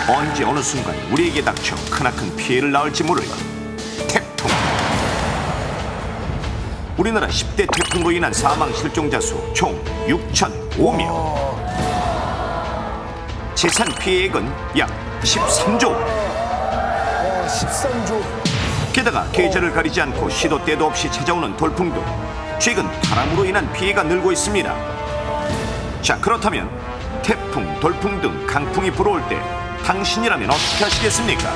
언제 어느 순간 우리에게 닥쳐 크나큰 피해를 낳을지 모를 태풍. 우리나라 10대 태풍으로 인한 사망 실종자 수 총 6,005명. 재산 피해액은 약 13조 원. 13조. 게다가 계절을 가리지 않고 시도 때도 없이 찾아오는 돌풍 등 최근 바람으로 인한 피해가 늘고 있습니다. 자, 그렇다면 태풍, 돌풍 등 강풍이 불어올 때 당신이라면 어떻게 하시겠습니까?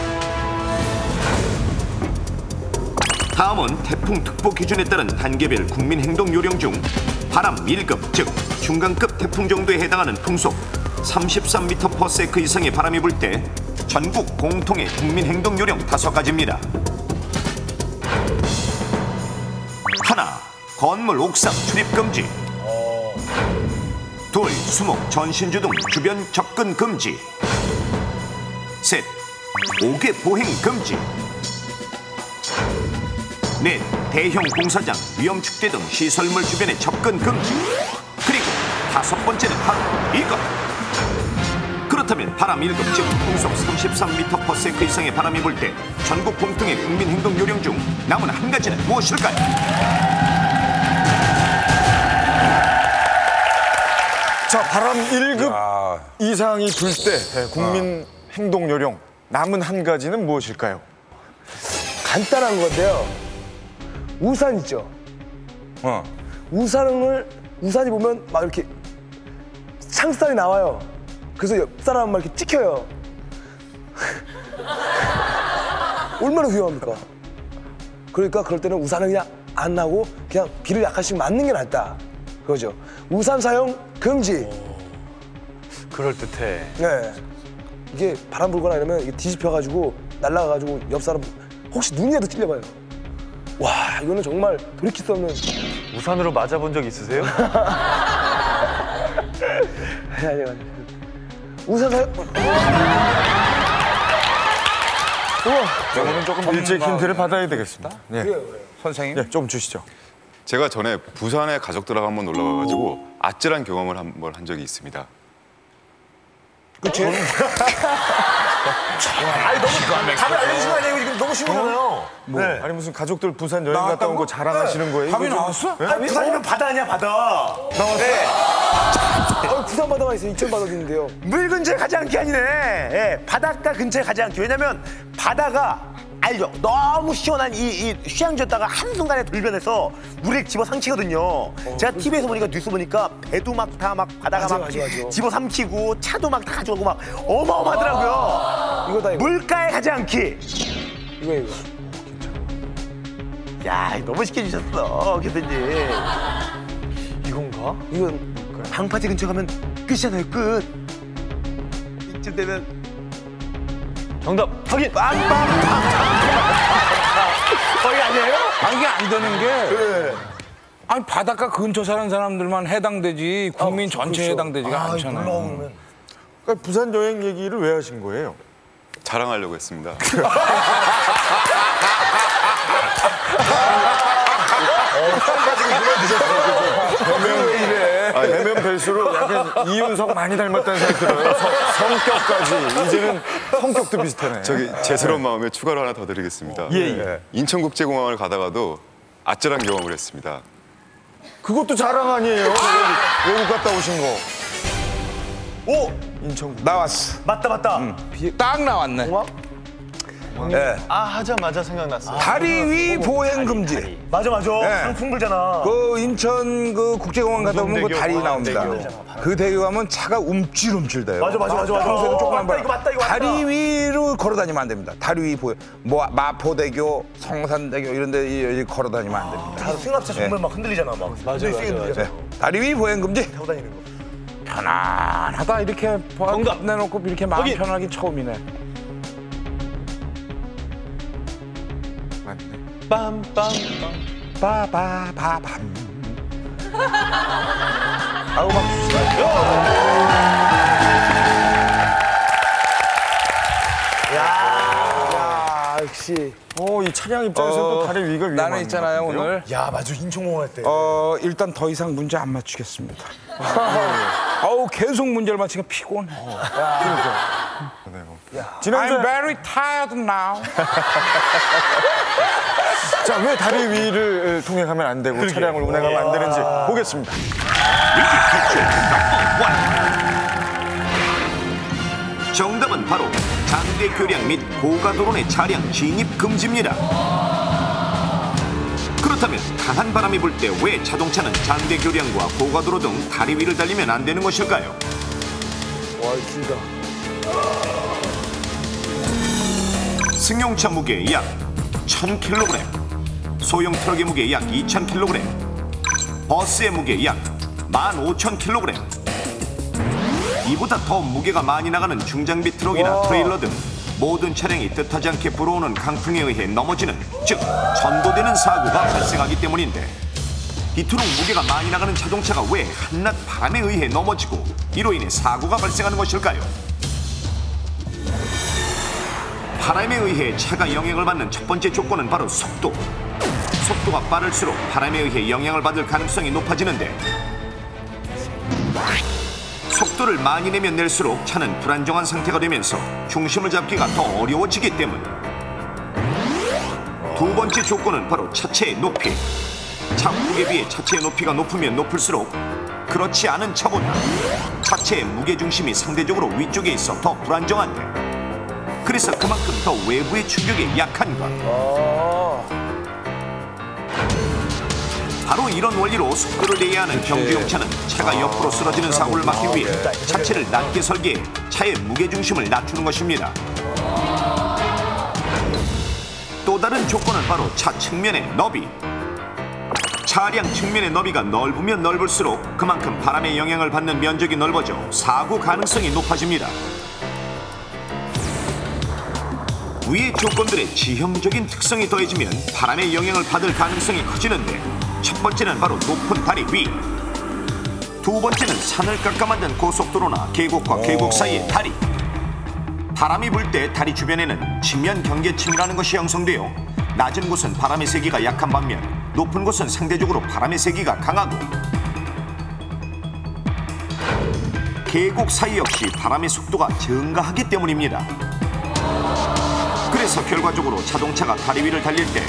다음은 태풍특보 기준에 따른 단계별 국민행동요령 중 바람 1급, 즉 중간급 태풍 정도에 해당하는 풍속 33m/s 이상의 바람이 불 때 전국 공통의 국민행동요령 5가지입니다. 하나, 건물 옥상 출입 금지. 둘, 수목, 전신주 등 주변 접근 금지. 셋, 옥외 보행 금지. 넷, 대형 공사장, 위험축대 등 시설물 주변에 접근 금지. 그리고 5번째는 바로 이것. 그렇다면 바람 1급, 즉 풍속 33m/s 이상의 바람이 불 때 전국 공통의 국민행동 요령 중 남은 한 가지는 무엇일까요? 자, 바람 1급 이상이 불 때 국민 행동 요령 남은 한 가지는 무엇일까요? 간단한 건데요. 우산 있죠? 우산이 보면 막 이렇게 창살이 나와요. 그래서 옆 사람 막 이렇게 찍혀요. 얼마나 위험합니까? 그러니까 그럴 때는 우산을 그냥 안 하고 그냥 비를 약간씩 맞는 게 낫다. 그거죠. 우산 사용 금지. 그럴듯해. 네. 이게 바람 불거나 이러면 이게 뒤집혀가지고 날아가가지고 옆 사람 혹시 눈이라도 찔려봐요. 와, 이거는 정말 돌이킬 수 없는. 우산으로 맞아본 적 있으세요? 아니. 우산 사용. 저는 조금 일찍 힌트를 받아야 되겠습니다. 네. 그래요. 선생님, 네, 좀 주시죠. 제가 전에 부산에 가족들하고 한번 놀러 가가지고 아찔한 경험을 한번 한 적이 있습니다. 그치? 아니, 너무 답을 알려주신 거 아니에요? 이거 너무 쉬운 거잖아요. 뭐, 네. 아니 무슨 가족들 부산 여행 갔다 온 거 자랑하시는 거예요? 답이 나왔어? 네? 아니, 부산이면 바다 아니야, 바다. 나왔어요? 네. 부산 바다가 있어요. 인천 바다도 있는데요. 물 근처에 가지 않기 아니네. 예, 바닷가 근처에 가지 않기. 왜냐면 바다가 알죠? 너무 시원한 이 휴양지였다가 한순간에 돌변해서 물에 집어삼키거든요. 제가 TV에서 보니까 뉴스 보니까 배도 막 다 막 바다가 막 집어삼키고 차도 막 다 가져가고 막 어마어마하더라고요. 이거다, 이거. 물가에 가지 않기. 이거. 야, 너무 쉽게 주셨어, 교수님. 이건가? 이건 방파제 근처 가면 끝이잖아요, 끝. 이쯤 되면 정답 확인. 거의 아니에요? 아니, 이게 안 되는 게. 아니, 바닷가 근처 사는 사람들만 해당되지 국민 전체에 해당되지가 않잖아요. 그러니까 부산 여행 얘기를 왜 하신 거예요? 자랑하려고 했습니다. 배면 뵐수록 약간 이윤석 많이 닮았다는 생각이 들어요. 성격까지. 이제는 성격도 비슷하네. 저기 죄스러운 마음에 추가로 하나 더 드리겠습니다. 예. 인천국제공항을 가다가도 아찔한 경험을 했습니다. 그것도 자랑 아니에요. 외국 갔다 오신 거. 오! 인천국. 나왔어. 맞다. 딱 나왔네. 예. 하자마자 생각났어요. 다리 위 보행 금지. 맞아. 네. 강풍 불잖아. 그 인천 그 국제공항 가다 보면 그 다리 나옵니다. 그 대교 가면 차가 움찔움찔 돼요. 맞아. 평소에도 조금만 맞다, 이거 맞다. 다리 위로 걸어 다니면 안 됩니다. 다리 위 보행. 뭐 마포대교, 성산대교 이런 데 걸어 다니면 안 됩니다. 승합차 정말 막 흔들리잖아, 막. 맞아. 네. 다리 위 보행 금지. 타고 다니는 거. 편안하다 이렇게 정답. 내놓고 이렇게 마음 확인. 편하긴 처음이네. 빰빰빰. 빠바바밤. 아우 막 야, 역시. 이 차량 입장에서도 다리 위가 위험한 나는 있잖아요 것 같은데요? 오늘. 야, 맞아. 인천공항 할 때. 일단 더 이상 문제 안 맞추겠습니다. 계속 문제를 맞히니까 피곤해. 네. 지난주에 I'm very tired now. 자, 왜 다리 위를 통행하면 안 되고 차량을 운행하면 안 되는지 보겠습니다. 위기 탈출 넘버 1. 정답은 바로 장대 교량 및 고가도로 내 차량 진입 금지입니다. 그렇다면 강한 바람이 불 때 왜 자동차는 장대 교량과 고가도로 등 다리 위를 달리면 안 되는 것일까요? 와, 길다. 승용차 무게 약 1000kg, 소형 트럭의 무게 약 2000kg, 버스의 무게 약 15,000kg. 이보다 더 무게가 많이 나가는 중장비 트럭이나 트레일러 등 모든 차량이 뜻하지 않게 불어오는 강풍에 의해 넘어지는, 즉 전도되는 사고가 발생하기 때문인데, 이토록 무게가 많이 나가는 자동차가 왜 한낮 바람에 의해 넘어지고 이로 인해 사고가 발생하는 것일까요? 바람에 의해 차가 영향을 받는 첫 번째 조건은 바로 속도. 속도가 빠를수록 바람에 의해 영향을 받을 가능성이 높아지는데, 속도를 많이 내면 낼수록 차는 불안정한 상태가 되면서 중심을 잡기가 더 어려워지기 때문. 두 번째 조건은 바로 차체의 높이. 차 폭에 비해 차체의 높이가 높으면 높을수록 그렇지 않은 차보다 차체의 무게중심이 상대적으로 위쪽에 있어 더 불안정한데, 그래서 그만큼 더 외부의 충격에 약한 것. 바로 이런 원리로 속도를 내야 하는 경주용차는 차가 옆으로 쓰러지는 사고를 막기 위해 차체를 낮게 설계해 차의 무게중심을 낮추는 것입니다. 또 다른 조건은 바로 차 측면의 너비. 차량 측면의 너비가 넓으면 넓을수록 그만큼 바람의 영향을 받는 면적이 넓어져 사고 가능성이 높아집니다. 위의 조건들의 지형적인 특성이 더해지면 바람의 영향을 받을 가능성이 커지는데, 첫 번째는 바로 높은 다리 위, 두 번째는 산을 깎아 만든 고속도로나 계곡과 계곡 사이의 다리. 바람이 불 때 다리 주변에는 지면 경계층이라는 것이 형성되어 낮은 곳은 바람의 세기가 약한 반면 높은 곳은 상대적으로 바람의 세기가 강하고, 계곡 사이 역시 바람의 속도가 증가하기 때문입니다. 그래서 결과적으로 자동차가 다리 위를 달릴 때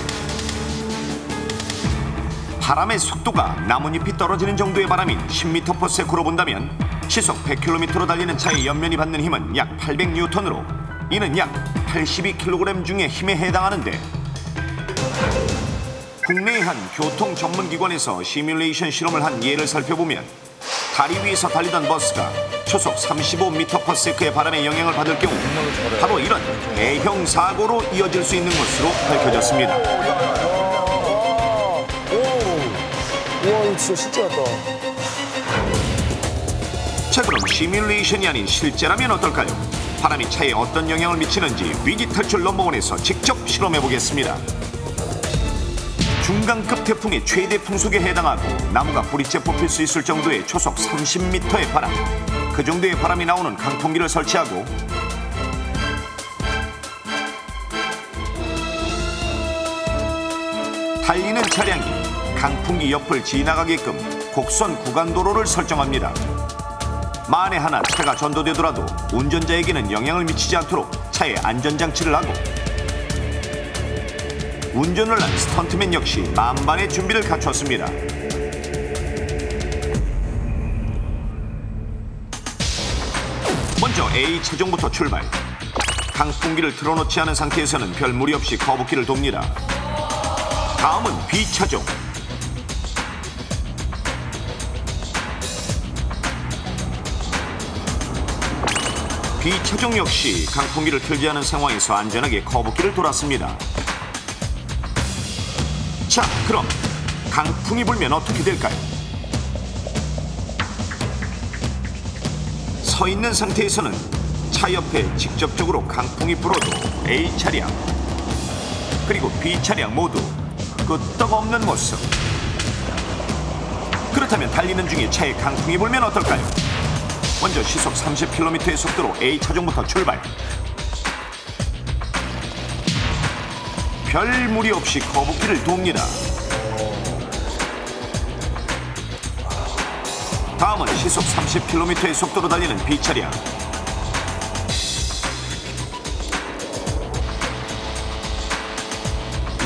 바람의 속도가 나뭇잎이 떨어지는 정도의 바람인 10m/s로 본다면 시속 100km로 달리는 차의 옆면이 받는 힘은 약 800N으로 이는 약 82kg 중의 힘에 해당하는데, 국내의 한 교통 전문기관에서 시뮬레이션 실험을 한 예를 살펴보면 다리 위에서 달리던 버스가 초속 35m/s의 바람의 영향을 받을 경우 바로 이런 대형 사고로 이어질 수 있는 것으로 밝혀졌습니다. 우와, 이거 진짜 실제 같다. 자, 그럼 시뮬레이션이 아닌 실제라면 어떨까요? 바람이 차에 어떤 영향을 미치는지 위기 탈출 넘버1에서 직접 실험해 보겠습니다. 중강급 태풍의 최대 풍속에 해당하고 나무가 뿌리째 뽑힐 수 있을 정도의 초속 30m의 바람, 그 정도의 바람이 나오는 강풍기를 설치하고 달리는 차량이 강풍기 옆을 지나가게끔 곡선 구간도로를 설정합니다. 만에 하나 차가 전도되더라도 운전자에게는 영향을 미치지 않도록 차에 안전장치를 하고, 운전을 한 스턴트맨 역시 만반의 준비를 갖췄습니다. 먼저 A 차종부터 출발. 강풍기를 틀어놓지 않은 상태에서는 별 무리 없이 커브키를 돕니다. 다음은 B 차종. B 차종 역시 강풍기를 틀지 않은 상황에서 안전하게 커브키를 돌았습니다. 자, 그럼 강풍이 불면 어떻게 될까요? 서 있는 상태에서는 차 옆에 직접적으로 강풍이 불어도 A 차량 그리고 B 차량 모두 끄떡없는 모습. 그렇다면 달리는 중에 차에 강풍이 불면 어떨까요? 먼저 시속 30km의 속도로 A 차종부터 출발. 별 무리 없이 커브키를 돕니다. 다음은 시속 30km의 속도로 달리는 B 차량.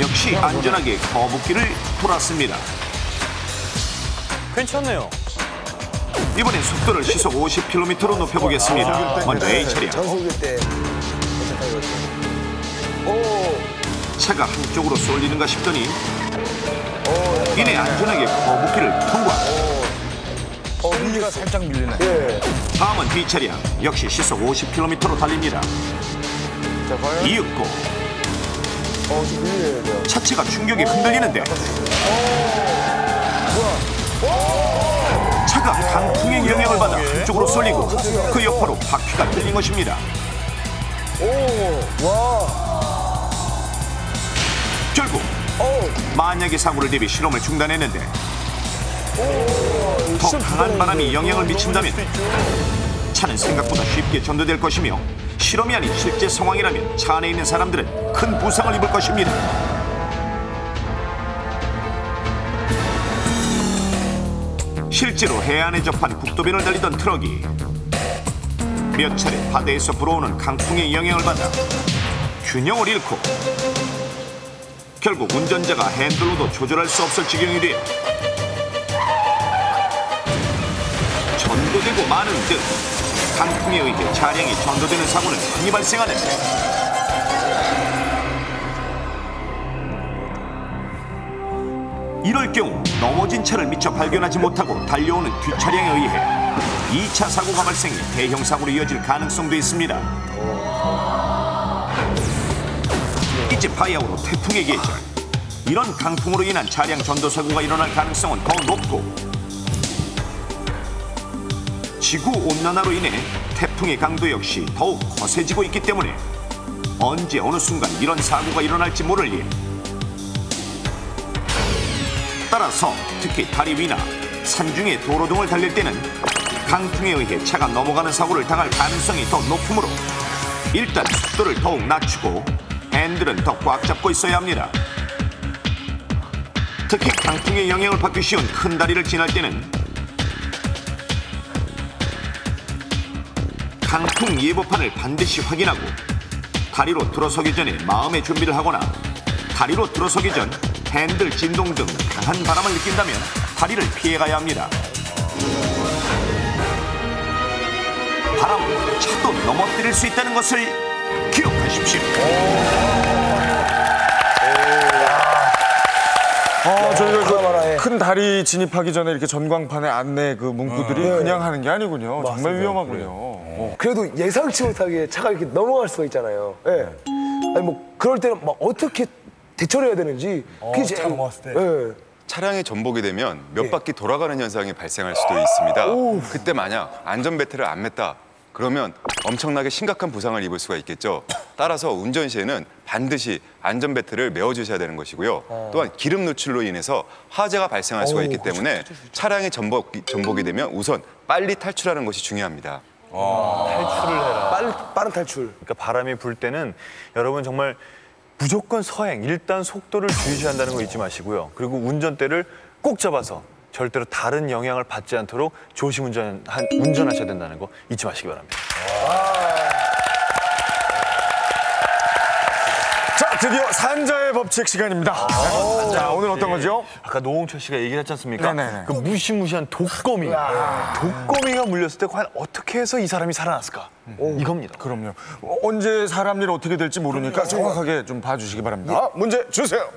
역시 안전하게 거북길을 돌았습니다. 괜찮네요. 이번엔 속도를 시속 50km로 높여보겠습니다. 먼저 A 차량. 전속일 때 괜찮다 이거죠. 오, 차가 한쪽으로 쏠리는가 싶더니 이내 안전하게 거북길을 통과. 위가 살짝 밀리네. 예. 다음은 B 차량. 역시 시속 50km로 달립니다. 자, 과연 이윽고 좀 밀려요. 차체가 충격에 흔들리는데 차가 강풍의 영향을 받아 한쪽으로 쏠리고 그 여파로 바퀴가 틀린 것입니다. 오, 와. 결국 만약의 사고를 대비 실험을 중단했는데 더 강한 바람이 영향을 미친다면 차는 생각보다 쉽게 전도될 것이며 실험이 아닌 실제 상황이라면 차 안에 있는 사람들은 큰 부상을 입을 것입니다. 실제로 해안에 접한 국도변을 달리던 트럭이 몇 차례 바다에서 불어오는 강풍의 영향을 받아 균형을 잃고 결국 운전자가 핸들로도 조절할 수 없을 지경이 되어 전도되고 마는 등 강풍에 의해 차량이 전도되는 사고는 흔히 발생하는데 이럴 경우 넘어진 차를 미처 발견하지 못하고 달려오는 뒷차량에 의해 2차 사고가 발생해 대형 사고로 이어질 가능성도 있습니다. 이제 바야흐로 태풍의 계절. 이런 강풍으로 인한 차량 전도 사고가 일어날 가능성은 더 높고 지구온난화로 인해 태풍의 강도 역시 더욱 거세지고 있기 때문에 언제 어느 순간 이런 사고가 일어날지 모를 일. 따라서 특히 다리 위나 산중의 도로 등을 달릴 때는 강풍에 의해 차가 넘어가는 사고를 당할 가능성이 더 높으므로 일단 속도를 더욱 낮추고 핸들은 더 꽉 잡고 있어야 합니다. 특히 강풍의 영향을 받기 쉬운 큰 다리를 지날 때는 강풍 예보판을 반드시 확인하고 다리로 들어서기 전에 마음의 준비를 하거나 다리로 들어서기 전 핸들 진동 등 강한 바람을 느낀다면 다리를 피해가야 합니다. 바람은 차도 넘어뜨릴 수 있다는 것을 기억하십시오. 저희가 큰 다리 진입하기 전에 이렇게 전광판에 안내 그 문구들이 그냥 하는 게 아니군요. 정말 위험하군요. 그래도 예상치 못하게 차가 이렇게 넘어갈 수가 있잖아요. 예. 아니 뭐 그럴 때는 막 어떻게 대처를 해야 되는지 그게 제일 넘어갔을 때. 예. 차량이 전복이 되면 몇 바퀴 돌아가는 현상이 발생할 수도 있습니다. 그때 만약 안전벨트를 안 맸다 그러면 엄청나게 심각한 부상을 입을 수가 있겠죠. 따라서 운전 시에는 반드시 안전벨트를 메어주셔야 되는 것이고요. 또한 기름 누출로 인해서 화재가 발생할 수가 있기 때문에 차량이 전복이 되면 우선 빨리 탈출하는 것이 중요합니다. 탈출을 해라. 빠른 탈출. 그러니까 바람이 불 때는 여러분 정말 무조건 서행, 일단 속도를 주의시한다는 거 잊지 마시고요. 그리고 운전대를 꼭 잡아서 절대로 다른 영향을 받지 않도록 조심 운전하셔야 된다는 거 잊지 마시기 바랍니다. 자, 드디어 산자의 법칙 시간입니다. 자, 오늘 어떤 거죠? 아까 노홍철 씨가 얘기를 했지 않습니까? 네네네. 그 무시무시한 독거미. 독거미가 물렸을 때 과연 어떻게 해서 이 사람이 살아났을까? 이겁니다. 그럼요. 언제 사람 일 어떻게 될지 모르니까 정확하게 좀 봐주시기 바랍니다. 문제 주세요.